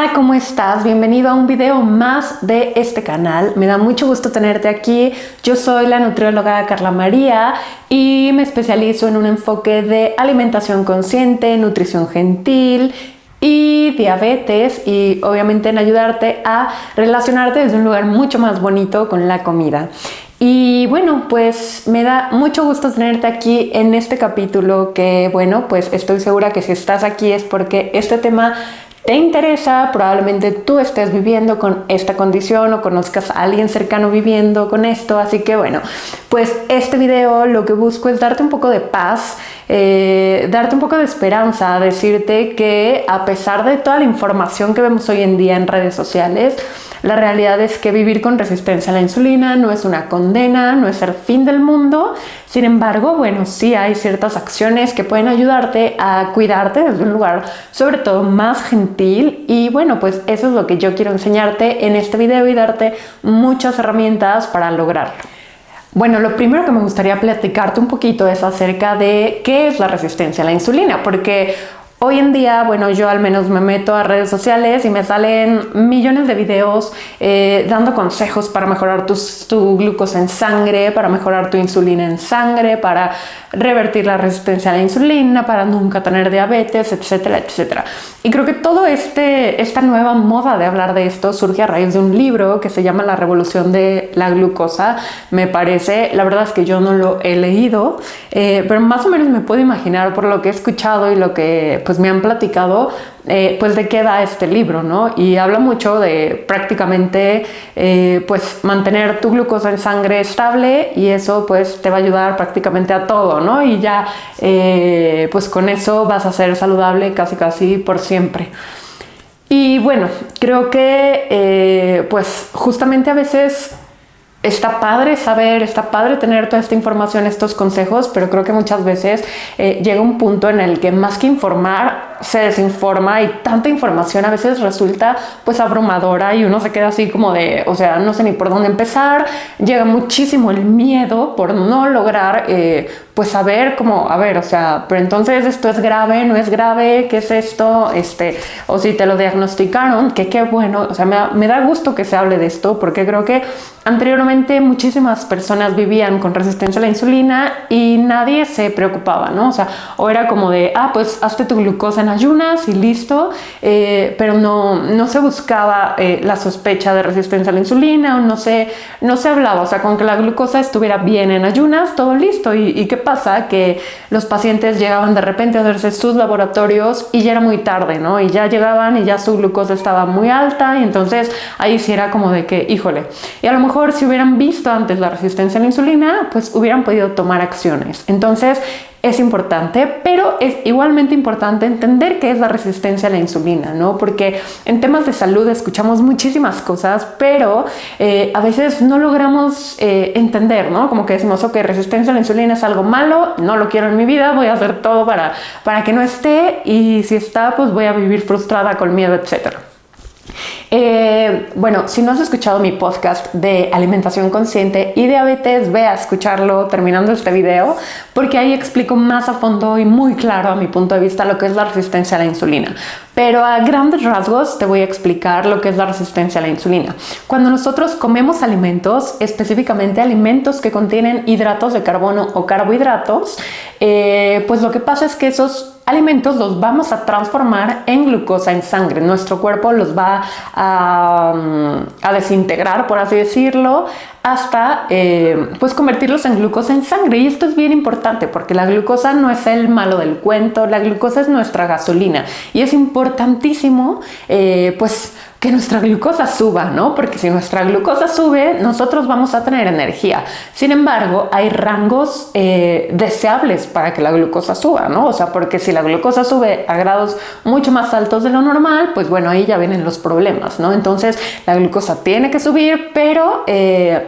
Hola, ¿cómo estás? Bienvenido a un video más de este canal. Me da mucho gusto tenerte aquí. Yo soy la nutrióloga Carla María y me especializo en un enfoque de alimentación consciente, nutrición gentil y diabetes, y obviamente en ayudarte a relacionarte desde un lugar mucho más bonito con la comida. Y bueno, pues me da mucho gusto tenerte aquí en este capítulo que, bueno, pues estoy segura que si estás aquí es porque este tema te interesa, probablemente tú estés viviendo con esta condición o conozcas a alguien cercano viviendo con esto, así que bueno, pues este video lo que busco es darte un poco de paz, darte un poco de esperanza, decirte que a pesar de toda la información que vemos hoy en día en redes sociales, la realidad es que vivir con resistencia a la insulina no es una condena, no es el fin del mundo. Sin embargo, bueno, sí hay ciertas acciones que pueden ayudarte a cuidarte desde un lugar sobre todo más gentil, y bueno, pues eso es lo que yo quiero enseñarte en este video y darte muchas herramientas para lograrlo. Bueno, lo primero que me gustaría platicarte un poquito es acerca de qué es la resistencia a la insulina, porque hoy en día, bueno, yo al menos me meto a redes sociales y me salen millones de videos dando consejos para mejorar tu glucosa en sangre, para mejorar tu insulina en sangre, para revertir la resistencia a la insulina, para nunca tener diabetes, etcétera, etcétera. Y creo que todo esta nueva moda de hablar de esto surge a raíz de un libro que se llama La Revolución de la Glucosa. Me parece, la verdad es que yo no lo he leído, pero más o menos me puedo imaginar por lo que he escuchado y lo que pues me han platicado, pues de qué va este libro, ¿no? Y habla mucho de prácticamente pues mantener tu glucosa en sangre estable, y eso pues te va a ayudar prácticamente a todo, ¿no? Y ya pues con eso vas a ser saludable casi por siempre. Y bueno, creo que pues justamente a veces está padre saber, está padre tener toda esta información, estos consejos, pero creo que muchas veces llega un punto en el que más que informar, se desinforma, y tanta información a veces resulta pues abrumadora y uno se queda así como de, o sea, no sé ni por dónde empezar. Llega muchísimo el miedo por no lograr pues saber cómo, a ver, o sea, pero entonces esto es grave, no es grave, ¿qué es esto? O si te lo diagnosticaron, que qué bueno, o sea, me da gusto que se hable de esto, porque creo que anteriormente muchísimas personas vivían con resistencia a la insulina y nadie se preocupaba, ¿no? O sea, o era como de, pues hazte tu glucosa en ayunas y listo, pero no se buscaba la sospecha de resistencia a la insulina, o no se hablaba, o sea, con que la glucosa estuviera bien en ayunas, todo listo. ¿Y qué pasa? Que los pacientes llegaban de repente a hacerse sus laboratorios y ya era muy tarde, ¿no? Y ya llegaban y ya su glucosa estaba muy alta, y entonces ahí sí era como de que, híjole, y a lo mejor si hubieran visto antes la resistencia a la insulina, pues hubieran podido tomar acciones. Entonces es importante, pero es igualmente importante entender qué es la resistencia a la insulina, ¿no? Porque en temas de salud escuchamos muchísimas cosas, pero a veces no logramos entender, ¿no? Como que decimos, ok, resistencia a la insulina es algo malo, no lo quiero en mi vida, voy a hacer todo para que no esté, y si está, pues voy a vivir frustrada con miedo, etcétera. Bueno, si no has escuchado mi podcast de alimentación consciente y diabetes, ve a escucharlo terminando este video, porque ahí explico más a fondo y muy claro a mi punto de vista lo que es la resistencia a la insulina. Pero a grandes rasgos te voy a explicar lo que es la resistencia a la insulina. Cuando nosotros comemos alimentos, específicamente alimentos que contienen hidratos de carbono o carbohidratos, pues lo que pasa es que esos alimentos los vamos a transformar en glucosa en sangre. Nuestro cuerpo los va a desintegrar, por así decirlo, hasta pues convertirlos en glucosa en sangre. Y esto es bien importante porque la glucosa no es el malo del cuento, la glucosa es nuestra gasolina, y es importantísimo pues que nuestra glucosa suba, ¿no? Porque si nuestra glucosa sube, nosotros vamos a tener energía. Sin embargo, hay rangos deseables para que la glucosa suba, ¿no? O sea, porque si la glucosa sube a grados mucho más altos de lo normal, pues bueno, ahí ya vienen los problemas, ¿no? Entonces, la glucosa tiene que subir, pero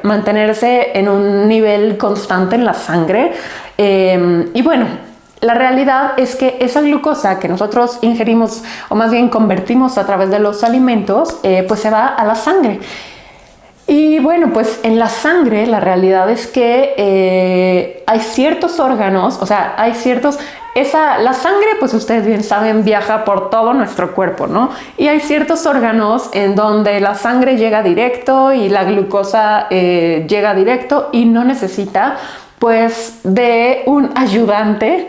mantenerse en un nivel constante en la sangre. Y bueno, la realidad es que esa glucosa que nosotros ingerimos, o más bien convertimos a través de los alimentos, pues se va a la sangre. Y bueno, pues en la sangre la realidad es que hay ciertos órganos, o sea, hay ciertos... la sangre, pues ustedes bien saben, viaja por todo nuestro cuerpo, ¿no? Y hay ciertos órganos en donde la sangre llega directo y la glucosa llega directo y no necesita pues de un ayudante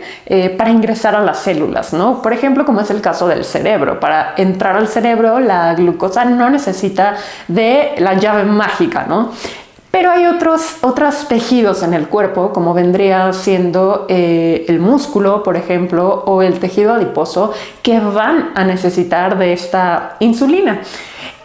para ingresar a las células, ¿no? Por ejemplo, como es el caso del cerebro. Para entrar al cerebro, la glucosa no necesita de la llave mágica, ¿no? Pero hay otros tejidos en el cuerpo, como vendría siendo el músculo, por ejemplo, o el tejido adiposo, que van a necesitar de esta insulina.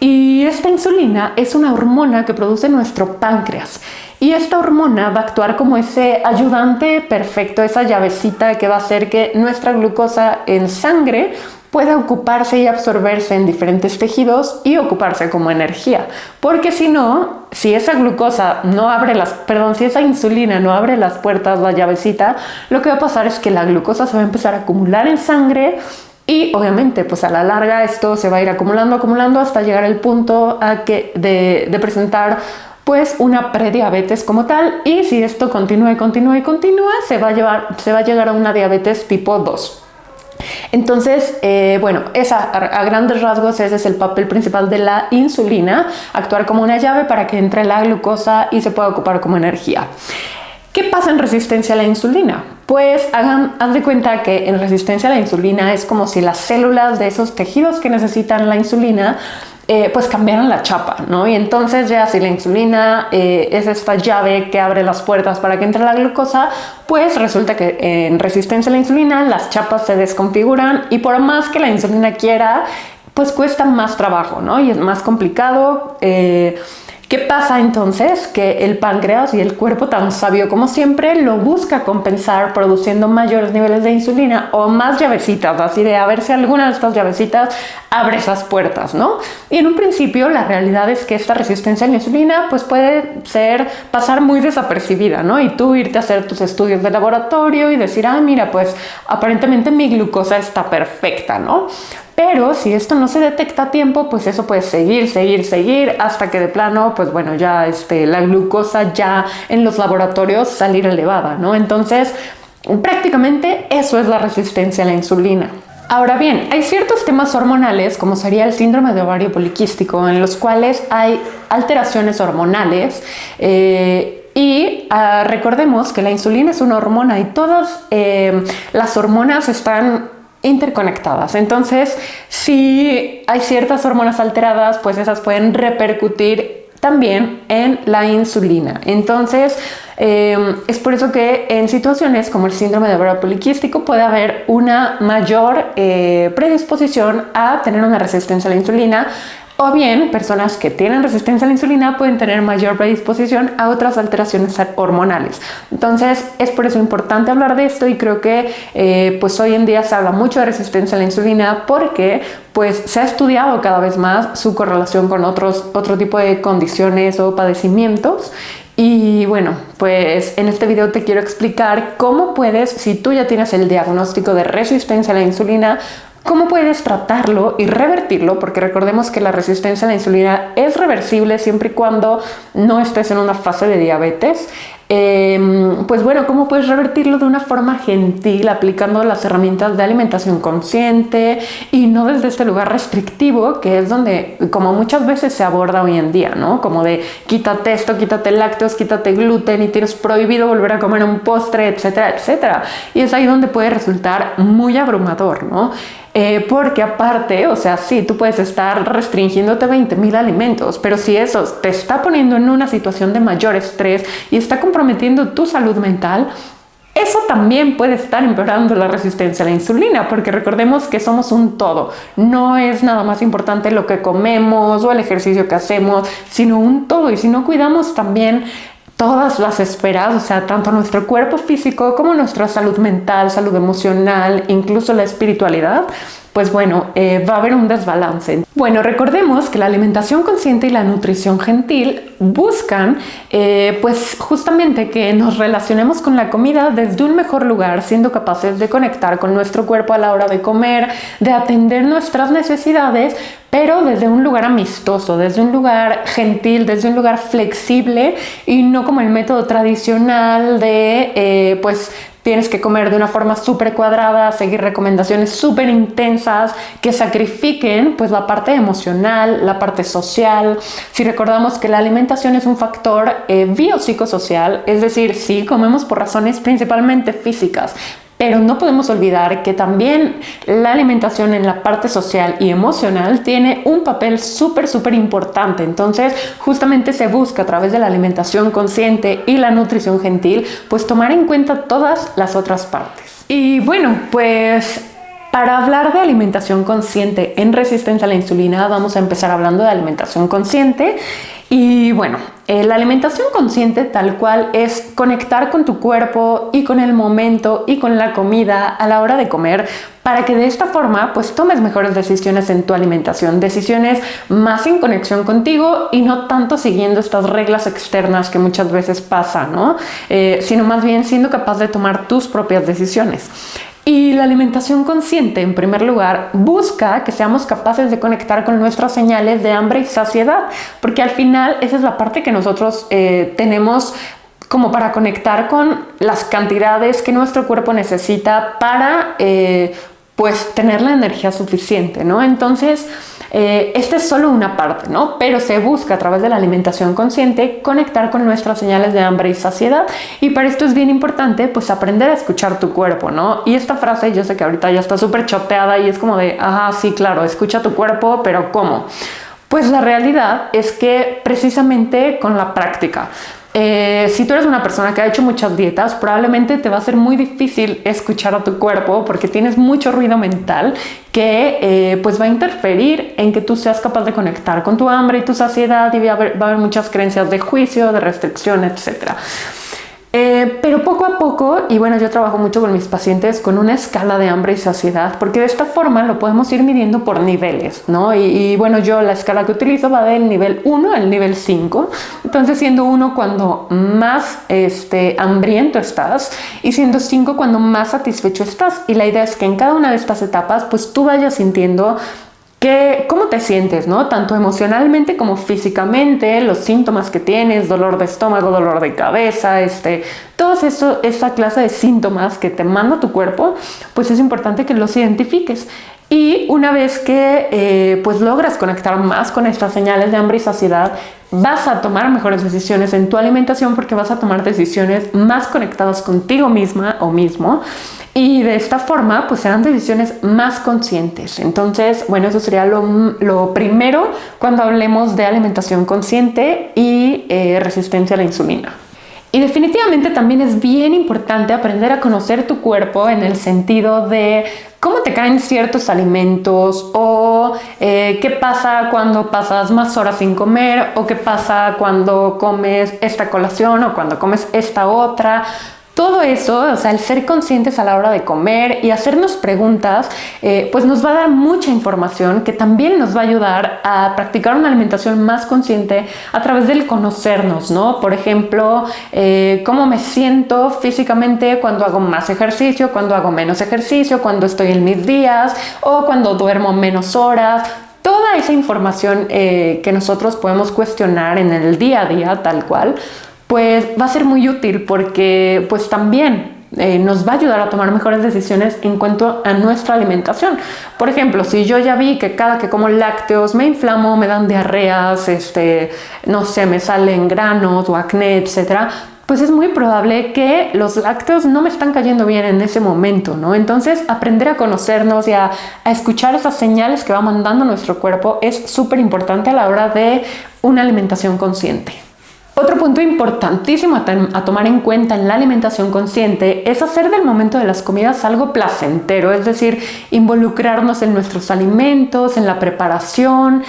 Y esta insulina es una hormona que produce nuestro páncreas. Y esta hormona va a actuar como ese ayudante perfecto, esa llavecita que va a hacer que nuestra glucosa en sangre pueda ocuparse y absorberse en diferentes tejidos y ocuparse como energía. Porque si no, si esa glucosa no abre si esa insulina no abre las puertas, la llavecita, lo que va a pasar es que la glucosa se va a empezar a acumular en sangre. Y obviamente, pues a la larga esto se va a ir acumulando hasta llegar al punto de presentar pues una prediabetes como tal. Y si esto continúa, se va a llegar a una diabetes tipo 2. Entonces, bueno, a grandes rasgos ese es el papel principal de la insulina, actuar como una llave para que entre la glucosa y se pueda ocupar como energía. ¿Qué pasa en resistencia a la insulina? Pues haz de cuenta que en resistencia a la insulina es como si las células de esos tejidos que necesitan la insulina pues cambiaron la chapa, ¿no? Y entonces ya si la insulina es esta llave que abre las puertas para que entre la glucosa, pues resulta que en resistencia a la insulina las chapas se desconfiguran y por más que la insulina quiera, pues cuesta más trabajo, ¿no? Y es más complicado. ¿Qué pasa entonces? Que el páncreas y el cuerpo, tan sabio como siempre, lo busca compensar produciendo mayores niveles de insulina o más llavecitas, así de a ver si alguna de estas llavecitas abre esas puertas, ¿no? Y en un principio la realidad es que esta resistencia a la insulina pues puede pasar muy desapercibida, ¿no? Y tú irte a hacer tus estudios de laboratorio y decir, mira, pues aparentemente mi glucosa está perfecta, ¿no? Pero si esto no se detecta a tiempo, pues eso puede seguir hasta que de plano, pues bueno, ya la glucosa ya en los laboratorios salir elevada, ¿no? Entonces, prácticamente eso es la resistencia a la insulina. Ahora bien, hay ciertos temas hormonales, como sería el síndrome de ovario poliquístico, en los cuales hay alteraciones hormonales recordemos que la insulina es una hormona y todas las hormonas están interconectadas. Entonces, si hay ciertas hormonas alteradas, pues esas pueden repercutir también en la insulina. Entonces, es por eso que en situaciones como el síndrome de ovario poliquístico puede haber una mayor predisposición a tener una resistencia a la insulina. O bien, personas que tienen resistencia a la insulina pueden tener mayor predisposición a otras alteraciones hormonales. Entonces, es por eso importante hablar de esto y creo que pues hoy en día se habla mucho de resistencia a la insulina porque pues se ha estudiado cada vez más su correlación con otro tipo de condiciones o padecimientos. Y bueno, pues en este video te quiero explicar cómo puedes, si tú ya tienes el diagnóstico de resistencia a la insulina, ¿cómo puedes tratarlo y revertirlo? Porque recordemos que la resistencia a la insulina es reversible siempre y cuando no estés en una fase de diabetes. Pues bueno, ¿cómo puedes revertirlo de una forma gentil, aplicando las herramientas de alimentación consciente y no desde este lugar restrictivo, que es donde, como muchas veces se aborda hoy en día, ¿no? Como de quítate esto, quítate lácteos, quítate gluten y tienes prohibido volver a comer un postre, etcétera, etcétera. Y es ahí donde puede resultar muy abrumador, ¿no? Porque aparte, o sea, sí, tú puedes estar restringiéndote 20,000 alimentos, pero si eso te está poniendo en una situación de mayor estrés y está comprometiendo tu salud mental, eso también puede estar empeorando la resistencia a la insulina, porque recordemos que somos un todo. No es nada más importante lo que comemos o el ejercicio que hacemos, sino un todo. Y si no cuidamos también todas las esferas, o sea, tanto nuestro cuerpo físico como nuestra salud mental, salud emocional, incluso la espiritualidad, pues bueno, va a haber un desbalance. Bueno, recordemos que la alimentación consciente y la nutrición gentil buscan pues justamente que nos relacionemos con la comida desde un mejor lugar, siendo capaces de conectar con nuestro cuerpo a la hora de comer, de atender nuestras necesidades, pero desde un lugar amistoso, desde un lugar gentil, desde un lugar flexible y no como el método tradicional de pues tienes que comer de una forma súper cuadrada, seguir recomendaciones súper intensas que sacrifiquen pues la parte emocional, la parte social. Si recordamos que la alimentación es un factor biopsicosocial, es decir, sí comemos por razones principalmente físicas, pero no podemos olvidar que también la alimentación en la parte social y emocional tiene un papel súper importante. Entonces, justamente se busca a través de la alimentación consciente y la nutrición gentil, pues tomar en cuenta todas las otras partes. Y bueno, pues para hablar de alimentación consciente en resistencia a la insulina, vamos a empezar hablando de alimentación consciente. Y bueno, la alimentación consciente tal cual es conectar con tu cuerpo y con el momento y con la comida a la hora de comer, para que de esta forma pues tomes mejores decisiones en tu alimentación, decisiones más en conexión contigo y no tanto siguiendo estas reglas externas que muchas veces pasa, ¿no? Sino más bien siendo capaz de tomar tus propias decisiones. Y la alimentación consciente, en primer lugar, busca que seamos capaces de conectar con nuestras señales de hambre y saciedad, porque al final esa es la parte que nosotros tenemos como para conectar con las cantidades que nuestro cuerpo necesita para pues tener la energía suficiente, ¿no? Entonces, esta es solo una parte, ¿no? Pero se busca a través de la alimentación consciente conectar con nuestras señales de hambre y saciedad, y para esto es bien importante pues aprender a escuchar tu cuerpo, ¿no? Y esta frase yo sé que ahorita ya está súper choteada y es como de, ajá, sí, claro, escucha tu cuerpo, pero ¿cómo? Pues la realidad es que precisamente con la práctica. Si tú eres una persona que ha hecho muchas dietas, probablemente te va a ser muy difícil escuchar a tu cuerpo porque tienes mucho ruido mental que pues va a interferir en que tú seas capaz de conectar con tu hambre y tu saciedad, y va a haber muchas creencias de juicio, de restricción, etcétera. Pero poco a poco, y bueno, yo trabajo mucho con mis pacientes con una escala de hambre y saciedad, porque de esta forma lo podemos ir midiendo por niveles, ¿no? Y bueno, yo la escala que utilizo va del nivel 1 al nivel 5, entonces siendo 1 cuando más hambriento estás y siendo 5 cuando más satisfecho estás, y la idea es que en cada una de estas etapas pues tú vayas sintiendo ¿cómo te sientes, no? Tanto emocionalmente como físicamente, los síntomas que tienes, dolor de estómago, dolor de cabeza, todo eso, esa clase de síntomas que te manda tu cuerpo, pues es importante que los identifiques. Y una vez que pues logras conectar más con estas señales de hambre y saciedad, vas a tomar mejores decisiones en tu alimentación, porque vas a tomar decisiones más conectadas contigo misma o mismo, y de esta forma pues serán decisiones más conscientes. Entonces, bueno, eso sería lo primero cuando hablemos de alimentación consciente y resistencia a la insulina. Y definitivamente también es bien importante aprender a conocer tu cuerpo en el sentido de cómo te caen ciertos alimentos, o qué pasa cuando pasas más horas sin comer, o qué pasa cuando comes esta colación o cuando comes esta otra. Todo eso, o sea, el ser conscientes a la hora de comer y hacernos preguntas, pues nos va a dar mucha información que también nos va a ayudar a practicar una alimentación más consciente a través del conocernos, ¿no? Por ejemplo, cómo me siento físicamente cuando hago más ejercicio, cuando hago menos ejercicio, cuando estoy en mis días o cuando duermo menos horas. Toda esa información que nosotros podemos cuestionar en el día a día tal cual, pues va a ser muy útil, porque pues también nos va a ayudar a tomar mejores decisiones en cuanto a nuestra alimentación. Por ejemplo, si yo ya vi que cada que como lácteos me inflamo, me dan diarreas, no sé, me salen granos o acné, etcétera, pues es muy probable que los lácteos no me están cayendo bien en ese momento, ¿no? Entonces, aprender a conocernos y a escuchar esas señales que va mandando nuestro cuerpo es súper importante a la hora de una alimentación consciente. Otro punto importantísimo a tomar en cuenta en la alimentación consciente es hacer del momento de las comidas algo placentero, es decir, involucrarnos en nuestros alimentos, en la preparación,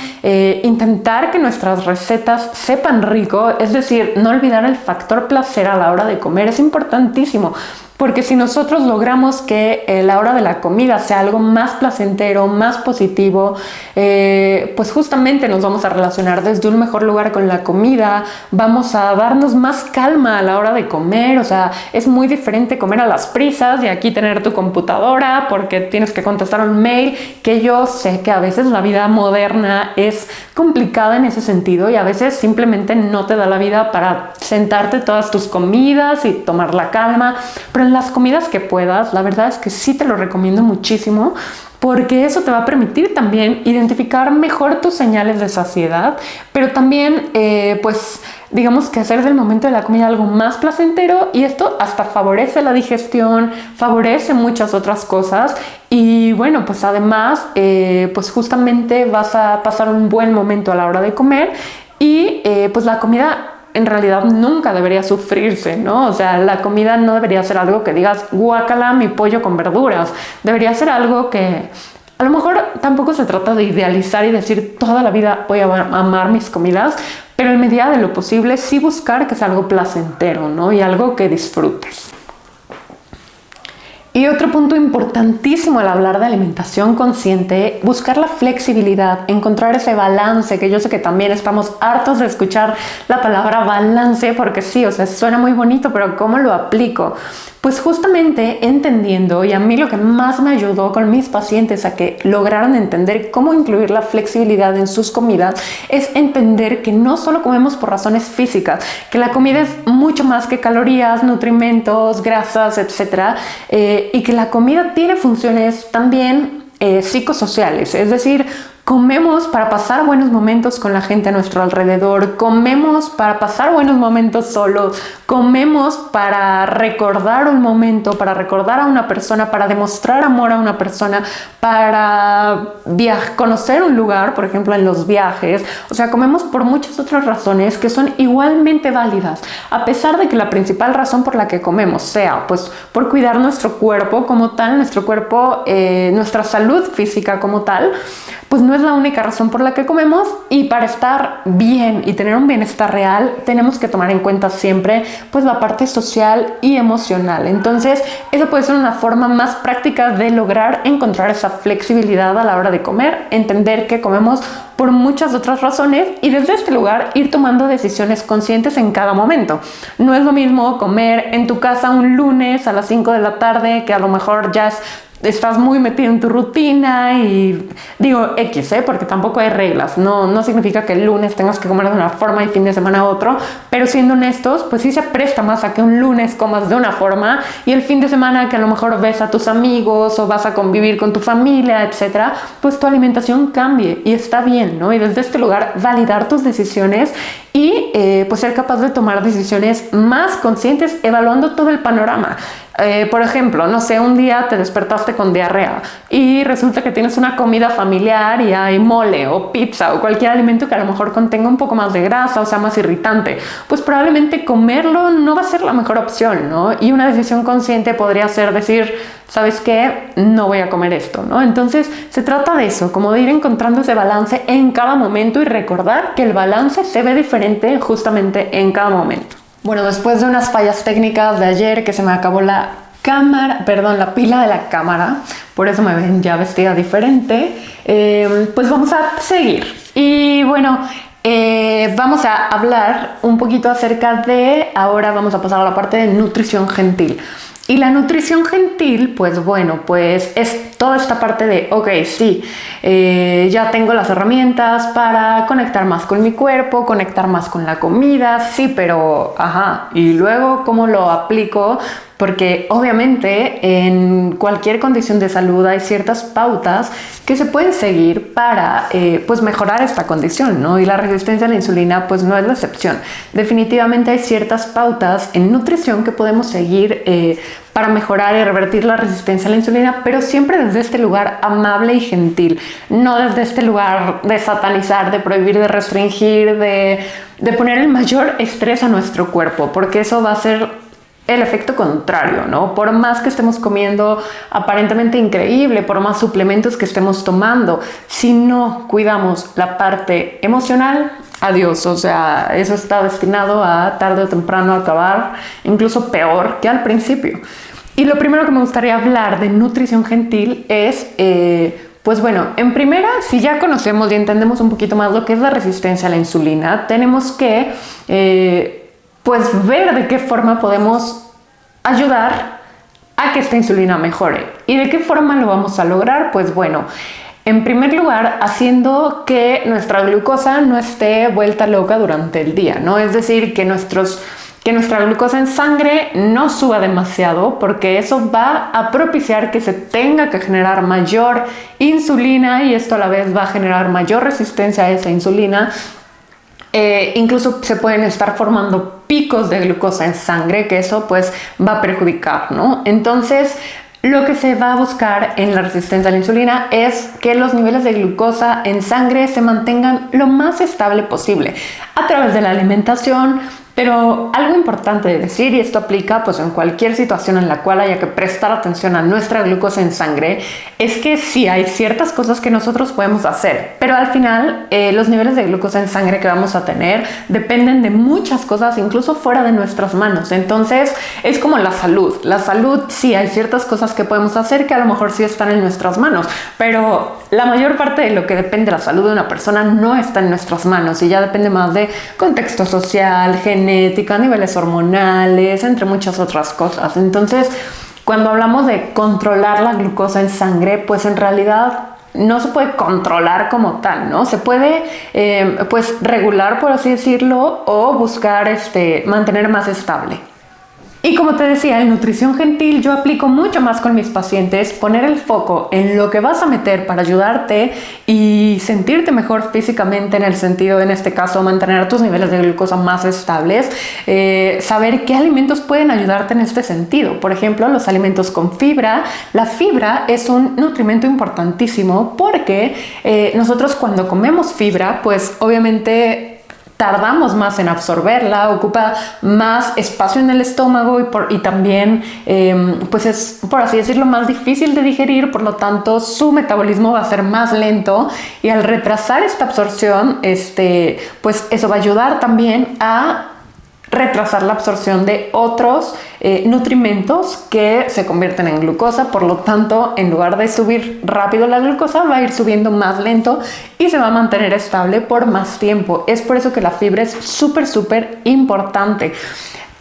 intentar que nuestras recetas sepan rico, es decir, no olvidar el factor placer a la hora de comer, es importantísimo, Porque si nosotros logramos que la hora de la comida sea algo más placentero, más positivo, pues justamente nos vamos a relacionar desde un mejor lugar con la comida, vamos a darnos más calma a la hora de comer. O sea, es muy diferente comer a las prisas y aquí tener tu computadora porque tienes que contestar un mail, que yo sé que a veces la vida moderna es complicada en ese sentido y a veces simplemente no te da la vida para sentarte todas tus comidas y tomar la calma, pero en las comidas que puedas, la verdad es que sí te lo recomiendo muchísimo, porque eso te va a permitir también identificar mejor tus señales de saciedad, pero también pues digamos que hacer del momento de la comida algo más placentero, y esto hasta favorece la digestión, favorece muchas otras cosas. Y bueno, pues además pues justamente vas a pasar un buen momento a la hora de comer y pues la comida en realidad nunca debería sufrirse, ¿no? O sea, la comida no debería ser algo que digas, guácala, mi pollo con verduras. Debería ser algo que a lo mejor tampoco se trata de idealizar y decir toda la vida voy a amar mis comidas, pero en medida de lo posible sí buscar que sea algo placentero, ¿no? Y algo que disfrutes. Y otro punto importantísimo al hablar de alimentación consciente, buscar la flexibilidad, encontrar ese balance, que yo sé que también estamos hartos de escuchar la palabra balance, porque sí, o sea, suena muy bonito, pero ¿cómo lo aplico? Pues justamente entendiendo, y a mí lo que más me ayudó con mis pacientes a que lograran entender cómo incluir la flexibilidad en sus comidas, es entender que no solo comemos por razones físicas, que la comida es mucho más que calorías, nutrimentos, grasas, etc. Y que la comida tiene funciones también psicosociales, es decir, comemos para pasar buenos momentos con la gente a nuestro alrededor, comemos para pasar buenos momentos solos, comemos para recordar un momento, para recordar a una persona, para demostrar amor a una persona, para conocer un lugar, por ejemplo en los viajes. O sea, comemos por muchas otras razones que son igualmente válidas, a pesar de que la principal razón por la que comemos sea pues por cuidar nuestro cuerpo como tal, nuestro cuerpo, nuestra salud física como tal, pues no es la única razón por la que comemos. Y para estar bien y tener un bienestar real tenemos que tomar en cuenta siempre pues la parte social y emocional. Entonces eso puede ser una forma más práctica de lograr encontrar esa flexibilidad a la hora de comer, entender que comemos por muchas otras razones y desde este lugar ir tomando decisiones conscientes en cada momento. No es lo mismo comer en tu casa un lunes a las 5 de la tarde, que a lo mejor ya estás muy metido en tu rutina y digo X, porque tampoco hay reglas, no significa que el lunes tengas que comer de una forma y fin de semana otro, pero siendo honestos, pues sí se presta más a que un lunes comas de una forma y el fin de semana que a lo mejor ves a tus amigos o vas a convivir con tu familia, etcétera, pues tu alimentación cambie y está bien, ¿no? Y desde este lugar validar tus decisiones y pues ser capaz de tomar decisiones más conscientes evaluando todo el panorama. Por ejemplo, no sé, un día te despertaste con diarrea y resulta que tienes una comida familiar y hay mole o pizza o cualquier alimento que a lo mejor contenga un poco más de grasa o sea más irritante, pues probablemente comerlo no va a ser la mejor opción, ¿no? Y una decisión consciente podría ser decir, ¿sabes qué? No voy a comer esto, ¿no? Entonces se trata de eso, como de ir encontrando ese balance en cada momento y recordar que el balance se ve diferente justamente en cada momento. Bueno, después de unas fallas técnicas de ayer que se me acabó la pila de la cámara, por eso me ven ya vestida diferente, pues vamos a seguir. Y bueno, vamos a hablar un poquito acerca de, ahora vamos a pasar a la parte de nutrición gentil. Y la nutrición gentil, pues bueno, pues es toda esta parte de, ok, sí, ya tengo las herramientas para conectar más con mi cuerpo, conectar más con la comida, sí, pero, ajá, y luego, ¿cómo lo aplico? Porque obviamente en cualquier condición de salud hay ciertas pautas que se pueden seguir para pues mejorar esta condición, ¿no? Y la resistencia a la insulina pues no es la excepción. Definitivamente hay ciertas pautas en nutrición que podemos seguir para mejorar y revertir la resistencia a la insulina, pero siempre desde este lugar amable y gentil, no desde este lugar de satanizar, de prohibir, de restringir, de poner el mayor estrés a nuestro cuerpo, porque eso va a ser el efecto contrario, ¿no? Por más que estemos comiendo aparentemente increíble, por más suplementos que estemos tomando, si no cuidamos la parte emocional, adiós, o sea, eso está destinado a tarde o temprano acabar incluso peor que al principio. Y lo primero que me gustaría hablar de nutrición gentil es, pues bueno, en primera, si ya conocemos y entendemos un poquito más lo que es la resistencia a la insulina, tenemos que, pues ver de qué forma podemos ayudar a que esta insulina mejore. ¿Y de qué forma lo vamos a lograr? Pues bueno, en primer lugar, haciendo que nuestra glucosa no esté vuelta loca durante el día, ¿no? Es decir, que nuestra glucosa en sangre no suba demasiado, porque eso va a propiciar que se tenga que generar mayor insulina y esto a la vez va a generar mayor resistencia a esa insulina. Incluso se pueden estar formando picos de glucosa en sangre, que eso pues va a perjudicar, ¿no? Entonces, lo que se va a buscar en la resistencia a la insulina es que los niveles de glucosa en sangre se mantengan lo más estable posible a través de la alimentación. Pero algo importante de decir, y esto aplica pues en cualquier situación en la cual haya que prestar atención a nuestra glucosa en sangre, es que sí hay ciertas cosas que nosotros podemos hacer, pero al final los niveles de glucosa en sangre que vamos a tener dependen de muchas cosas, incluso fuera de nuestras manos. Entonces es como la salud. La salud, sí hay ciertas cosas que podemos hacer que a lo mejor sí están en nuestras manos, pero la mayor parte de lo que depende de la salud de una persona no está en nuestras manos y ya depende más de contexto social, genética, niveles hormonales, entre muchas otras cosas. Entonces, cuando hablamos de controlar la glucosa en sangre, pues en realidad no se puede controlar como tal, ¿no? Se puede, pues, regular, por así decirlo, o buscar mantener más estable. Y como te decía, en nutrición gentil yo aplico mucho más con mis pacientes, poner el foco en lo que vas a meter para ayudarte y sentirte mejor físicamente, en el sentido, en este caso, mantener tus niveles de glucosa más estables, saber qué alimentos pueden ayudarte en este sentido. Por ejemplo, los alimentos con fibra. La fibra es un nutrimento importantísimo porque nosotros cuando comemos fibra, pues obviamente tardamos más en absorberla, ocupa más espacio en el estómago y también pues es, por así decirlo, más difícil de digerir, por lo tanto su metabolismo va a ser más lento y al retrasar esta absorción, pues eso va a ayudar también a retrasar la absorción de otros nutrimentos que se convierten en glucosa. Por lo tanto, en lugar de subir rápido la glucosa, va a ir subiendo más lento y se va a mantener estable por más tiempo. Es por eso que la fibra es súper importante.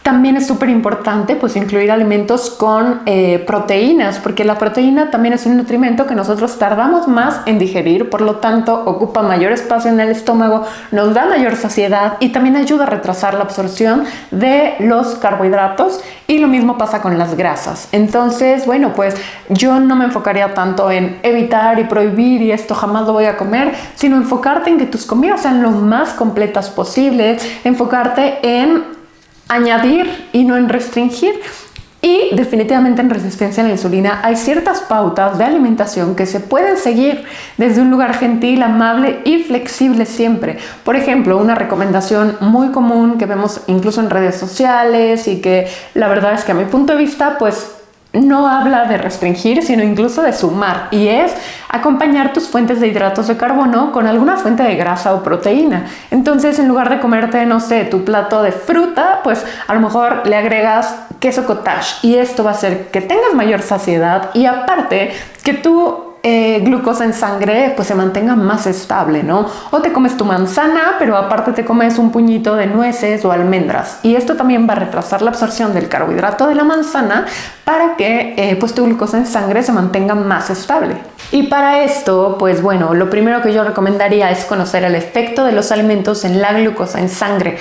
También es súper importante pues incluir alimentos con proteínas, porque la proteína también es un nutrimento que nosotros tardamos más en digerir, por lo tanto ocupa mayor espacio en el estómago, nos da mayor saciedad y también ayuda a retrasar la absorción de los carbohidratos, y lo mismo pasa con las grasas. Entonces, bueno, pues yo no me enfocaría tanto en evitar y prohibir y esto jamás lo voy a comer, sino enfocarte en que tus comidas sean lo más completas posible, enfocarte en añadir y no en restringir. Y definitivamente en resistencia a la insulina hay ciertas pautas de alimentación que se pueden seguir desde un lugar gentil, amable y flexible siempre. Por ejemplo, una recomendación muy común que vemos incluso en redes sociales y que la verdad es que a mi punto de vista pues no habla de restringir, sino incluso de sumar, y es acompañar tus fuentes de hidratos de carbono con alguna fuente de grasa o proteína. Entonces, en lugar de comerte, no sé, tu plato de fruta, pues a lo mejor le agregas queso cottage y esto va a hacer que tengas mayor saciedad y aparte que tu glucosa en sangre pues se mantenga más estable, ¿no? O te comes tu manzana, pero aparte te comes un puñito de nueces o almendras, y esto también va a retrasar la absorción del carbohidrato de la manzana para que pues tu glucosa en sangre se mantenga más estable. Y para esto, pues bueno, lo primero que yo recomendaría es conocer el efecto de los alimentos en la glucosa en sangre,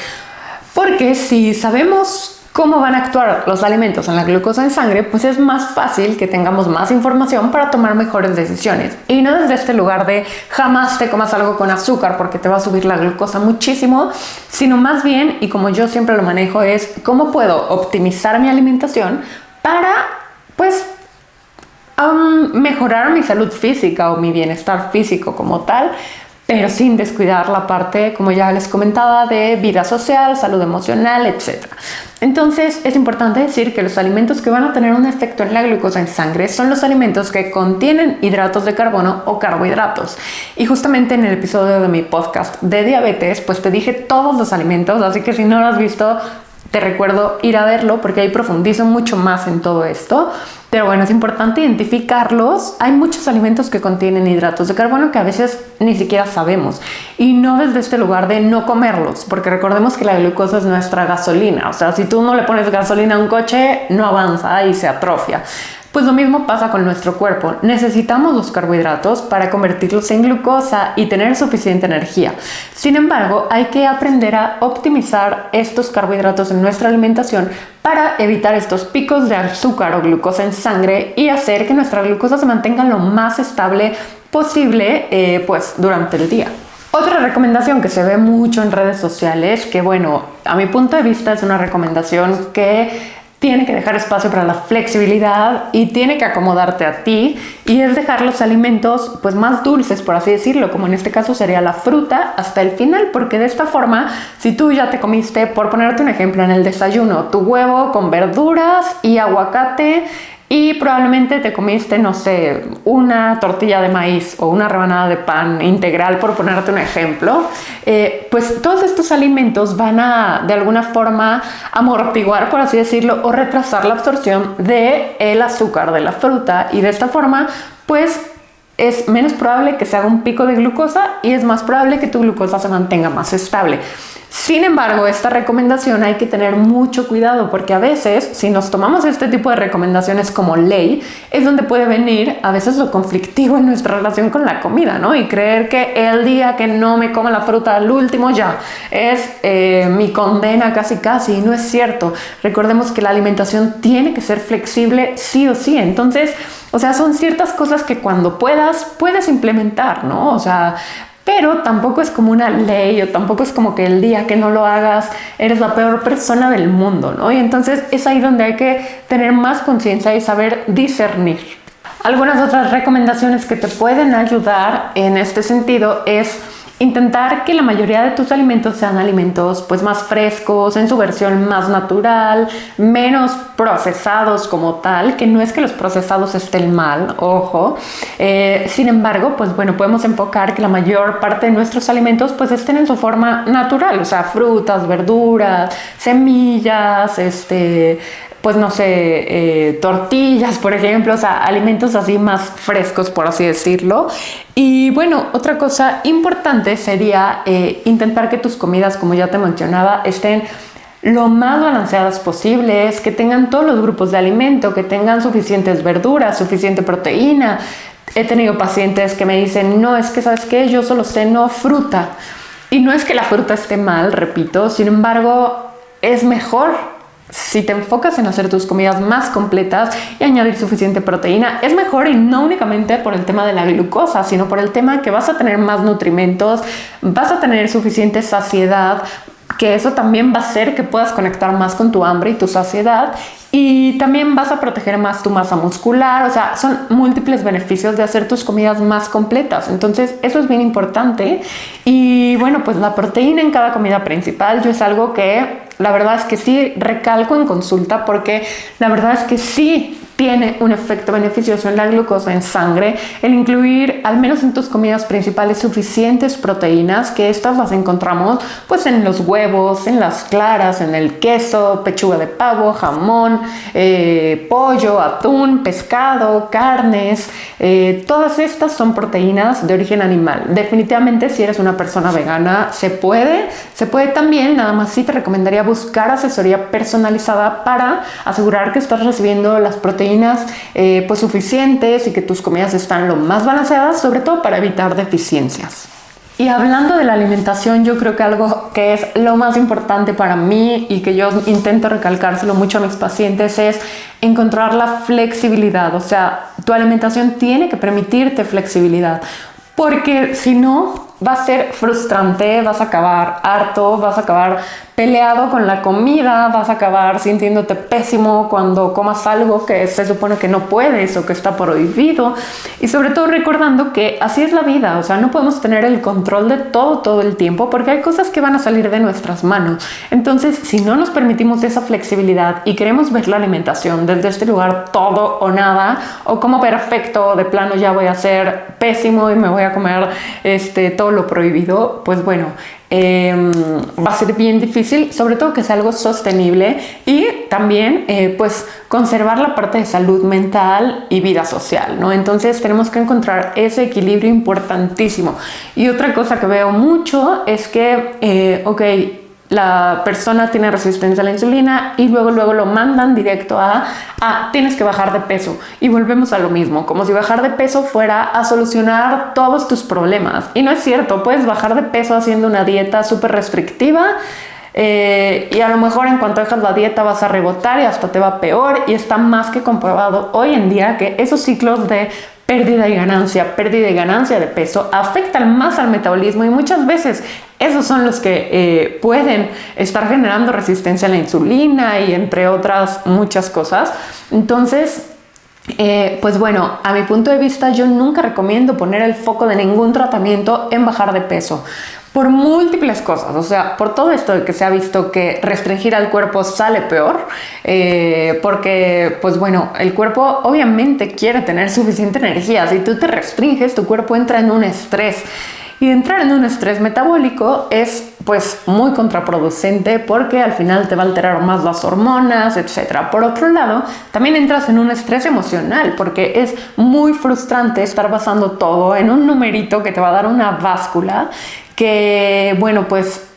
porque si sabemos cómo van a actuar los alimentos en la glucosa en sangre, pues es más fácil que tengamos más información para tomar mejores decisiones. Y no desde este lugar de jamás te comas algo con azúcar porque te va a subir la glucosa muchísimo, sino más bien, y como yo siempre lo manejo, es cómo puedo optimizar mi alimentación para, pues, mejorar mi salud física o mi bienestar físico como tal, pero sin descuidar la parte, como ya les comentaba, de vida social, salud emocional, etc. Entonces, es importante decir que los alimentos que van a tener un efecto en la glucosa en sangre son los alimentos que contienen hidratos de carbono o carbohidratos. Y justamente en el episodio de mi podcast de diabetes, pues te dije todos los alimentos, así que si no lo has visto, te recuerdo ir a verlo porque ahí profundizo mucho más en todo esto. Pero bueno, es importante identificarlos. Hay muchos alimentos que contienen hidratos de carbono que a veces ni siquiera sabemos. Y no desde este lugar de no comerlos, porque recordemos que la glucosa es nuestra gasolina. O sea, si tú no le pones gasolina a un coche, no avanza y se atrofia. Pues lo mismo pasa con nuestro cuerpo. Necesitamos los carbohidratos para convertirlos en glucosa y tener suficiente energía. Sin embargo, hay que aprender a optimizar estos carbohidratos en nuestra alimentación para evitar estos picos de azúcar o glucosa en sangre y hacer que nuestra glucosa se mantenga lo más estable posible pues durante el día. Otra recomendación que se ve mucho en redes sociales, que bueno, a mi punto de vista es una recomendación que tiene que dejar espacio para la flexibilidad y tiene que acomodarte a ti, y es dejar los alimentos pues más dulces, por así decirlo, como en este caso sería la fruta, hasta el final, porque de esta forma, si tú ya te comiste, por ponerte un ejemplo, en el desayuno, tu huevo con verduras y aguacate, y probablemente te comiste, no sé, una tortilla de maíz o una rebanada de pan integral, por ponerte un ejemplo, pues todos estos alimentos van a, de alguna forma, amortiguar, por así decirlo, o retrasar la absorción del azúcar de la fruta. Y de esta forma, pues, es menos probable que se haga un pico de glucosa y es más probable que tu glucosa se mantenga más estable. Sin embargo, esta recomendación hay que tener mucho cuidado, porque a veces, si nos tomamos este tipo de recomendaciones como ley, es donde puede venir a veces lo conflictivo en nuestra relación con la comida, ¿no? Y creer que el día que no me coma la fruta al último ya es mi condena casi, y no es cierto. Recordemos que la alimentación tiene que ser flexible sí o sí. Entonces, o sea, son ciertas cosas que cuando puedes implementar, ¿no? O sea, pero tampoco es como una ley, o tampoco es como que el día que no lo hagas eres la peor persona del mundo, ¿no? Y entonces es ahí donde hay que tener más conciencia y saber discernir. Algunas otras recomendaciones que te pueden ayudar en este sentido es intentar que la mayoría de tus alimentos sean alimentos pues más frescos, en su versión más natural, menos procesados como tal, que no es que los procesados estén mal, ojo. Sin embargo, pues bueno, podemos enfocar que la mayor parte de nuestros alimentos pues estén en su forma natural, o sea, frutas, verduras, semillas, pues no sé, tortillas, por ejemplo, o sea, alimentos así más frescos, por así decirlo. Y bueno, otra cosa importante sería intentar que tus comidas, como ya te mencionaba, estén lo más balanceadas posibles, que tengan todos los grupos de alimento, que tengan suficientes verduras, suficiente proteína. He tenido pacientes que me dicen, no, es que, ¿sabes qué? Yo solo ceno fruta. Y no es que la fruta esté mal, repito, sin embargo, es mejor si te enfocas en hacer tus comidas más completas y añadir suficiente proteína. Es mejor, y no únicamente por el tema de la glucosa, sino por el tema que vas a tener más nutrimentos, vas a tener suficiente saciedad, que eso también va a hacer que puedas conectar más con tu hambre y tu saciedad, y también vas a proteger más tu masa muscular. O sea, son múltiples beneficios de hacer tus comidas más completas. Entonces, eso es bien importante. Y bueno, pues la proteína en cada comida principal, yo es algo que la verdad es que sí recalco en consulta, porque la verdad es que sí tiene un efecto beneficioso en la glucosa en sangre el incluir, al menos en tus comidas principales, suficientes proteínas, que estas las encontramos pues en los huevos, en las claras, en el queso, pechuga de pavo, jamón, pollo, atún, pescado, carnes. Todas estas son proteínas de origen animal. Definitivamente, si eres una persona vegana, se puede también. Nada más sí te recomendaría buscar asesoría personalizada para asegurar que estás recibiendo las proteínas pues suficientes y que tus comidas están lo más balanceadas, sobre todo para evitar deficiencias. Y hablando de la alimentación, yo creo que algo que es lo más importante para mí y que yo intento recalcárselo mucho a mis pacientes es encontrar la flexibilidad. O sea, tu alimentación tiene que permitirte flexibilidad, porque si no, va a ser frustrante, vas a acabar harto, vas a acabar peleado con la comida, vas a acabar sintiéndote pésimo cuando comas algo que se supone que no puedes o que está prohibido. Y sobre todo recordando que así es la vida. O sea, no podemos tener el control de todo el tiempo, porque hay cosas que van a salir de nuestras manos. Entonces, si no nos permitimos esa flexibilidad y queremos ver la alimentación desde este lugar todo o nada, o como perfecto, de plano ya voy a ser pésimo y me voy a comer todo lo prohibido, pues bueno, va a ser bien difícil, sobre todo que sea algo sostenible y también pues conservar la parte de salud mental y vida social, ¿no? Entonces tenemos que encontrar ese equilibrio importantísimo. Y otra cosa que veo mucho es que, la persona tiene resistencia a la insulina y luego lo mandan directo a tienes que bajar de peso. Y volvemos a lo mismo, como si bajar de peso fuera a solucionar todos tus problemas. Y no es cierto, puedes bajar de peso haciendo una dieta súper restrictiva y a lo mejor en cuanto dejas la dieta vas a rebotar y hasta te va peor. Y está más que comprobado hoy en día que esos ciclos de pérdida y ganancia de peso afectan más al metabolismo y muchas veces esos son los que pueden estar generando resistencia a la insulina y entre otras muchas cosas. Entonces, pues bueno, a mi punto de vista yo nunca recomiendo poner el foco de ningún tratamiento en bajar de peso. Por múltiples cosas, o sea, por todo esto de que se ha visto que restringir al cuerpo sale peor, porque, pues bueno, el cuerpo obviamente quiere tener suficiente energía. Si tú te restringes, tu cuerpo entra en un estrés. Y entrar en un estrés metabólico es pues muy contraproducente porque al final te va a alterar más las hormonas, etc. Por otro lado, también entras en un estrés emocional porque es muy frustrante estar basando todo en un numerito que te va a dar una báscula que, bueno, pues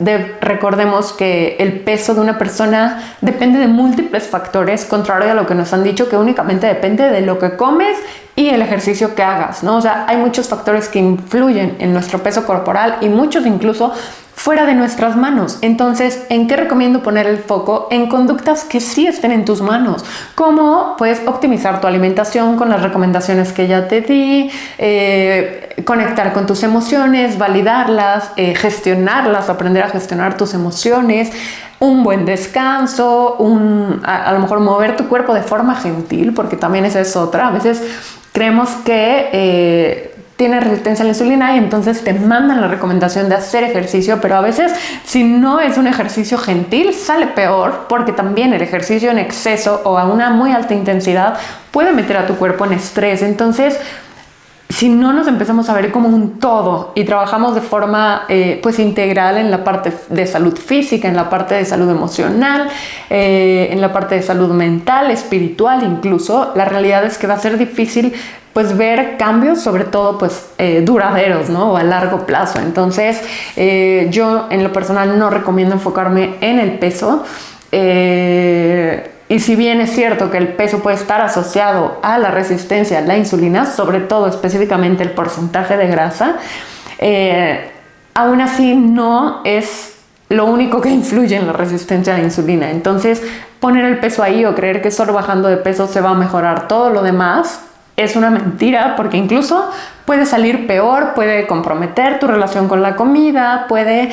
recordemos que el peso de una persona depende de múltiples factores, contrario a lo que nos han dicho que únicamente depende de lo que comes y el ejercicio que hagas, ¿no? O sea, hay muchos factores que influyen en nuestro peso corporal y muchos incluso fuera de nuestras manos. Entonces, ¿en qué recomiendo poner el foco? En conductas que sí estén en tus manos, como pues optimizar tu alimentación con las recomendaciones que ya te di, conectar con tus emociones, validarlas, gestionarlas, aprender a gestionar tus emociones, un buen descanso, a lo mejor mover tu cuerpo de forma gentil, porque también esa es otra. A veces creemos que tienes resistencia a la insulina y entonces te mandan la recomendación de hacer ejercicio, pero a veces si no es un ejercicio gentil sale peor, porque también el ejercicio en exceso o a una muy alta intensidad puede meter a tu cuerpo en estrés. Entonces, si no nos empezamos a ver como un todo y trabajamos de forma pues integral en la parte de salud física, en la parte de salud emocional, en la parte de salud mental, espiritual incluso, la realidad es que va a ser difícil pues ver cambios, sobre todo pues duraderos, ¿no? O a largo plazo. Entonces yo en lo personal no recomiendo enfocarme en el peso. Y si bien es cierto que el peso puede estar asociado a la resistencia a la insulina, sobre todo específicamente el porcentaje de grasa, aún así no es lo único que influye en la resistencia a la insulina. Entonces, poner el peso ahí o creer que solo bajando de peso se va a mejorar todo lo demás es una mentira, porque incluso puede salir peor, puede comprometer tu relación con la comida, puede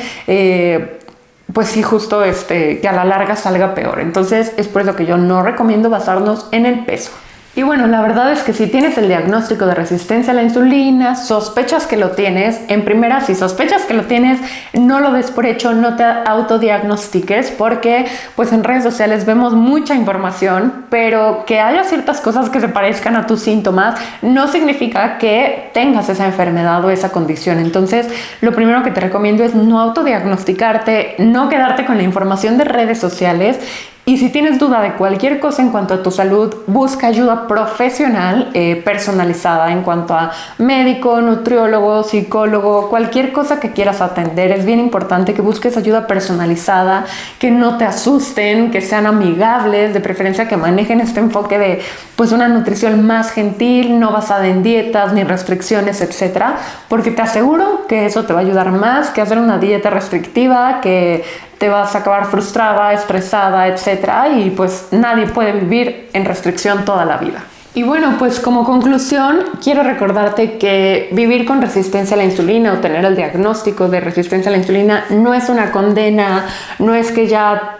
pues sí, justo que a la larga salga peor. Entonces es por eso que yo no recomiendo basarnos en el peso. Y bueno, la verdad es que si tienes el diagnóstico de resistencia a la insulina, sospechas que lo tienes, en primera, si sospechas que lo tienes, no lo des por hecho, no te autodiagnostiques, porque pues en redes sociales vemos mucha información, pero que haya ciertas cosas que se parezcan a tus síntomas no significa que tengas esa enfermedad o esa condición. Entonces, lo primero que te recomiendo es no autodiagnosticarte, no quedarte con la información de redes sociales. Y si tienes duda de cualquier cosa en cuanto a tu salud, busca ayuda profesional personalizada en cuanto a médico, nutriólogo, psicólogo, cualquier cosa que quieras atender. Es bien importante que busques ayuda personalizada, que no te asusten, que sean amigables, de preferencia que manejen este enfoque de pues una nutrición más gentil, no basada en dietas ni restricciones, etcétera, porque te aseguro que eso te va a ayudar más que hacer una dieta restrictiva, que te vas a acabar frustrada, estresada, etcétera, y pues nadie puede vivir en restricción toda la vida. Y bueno, pues como conclusión, quiero recordarte que vivir con resistencia a la insulina o tener el diagnóstico de resistencia a la insulina no es una condena, no es que ya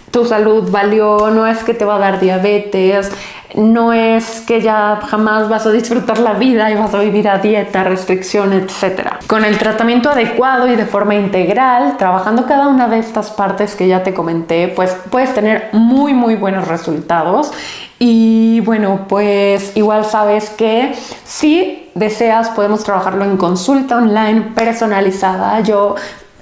tu salud valió, no es que te va a dar diabetes, no es que ya jamás vas a disfrutar la vida y vas a vivir a dieta, restricción, etc. Con el tratamiento adecuado y de forma integral, trabajando cada una de estas partes que ya te comenté, pues puedes tener muy, muy buenos resultados. Y bueno, pues igual sabes que si deseas podemos trabajarlo en consulta online personalizada. Yo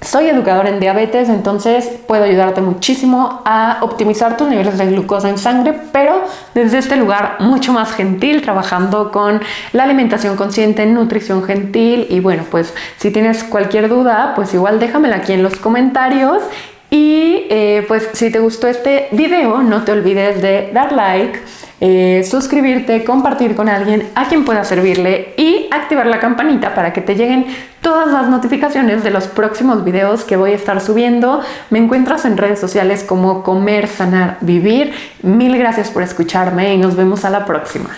Soy educadora en diabetes, entonces puedo ayudarte muchísimo a optimizar tus niveles de glucosa en sangre, pero desde este lugar mucho más gentil, trabajando con la alimentación consciente, nutrición gentil. Y bueno, pues si tienes cualquier duda, pues igual déjamela aquí en los comentarios. Y pues si te gustó este video, no te olvides de dar like, suscribirte, compartir con alguien a quien pueda servirle y activar la campanita para que te lleguen todas las notificaciones de los próximos videos que voy a estar subiendo. Me encuentras en redes sociales como Comer, Sanar, Vivir. Mil gracias por escucharme y nos vemos a la próxima.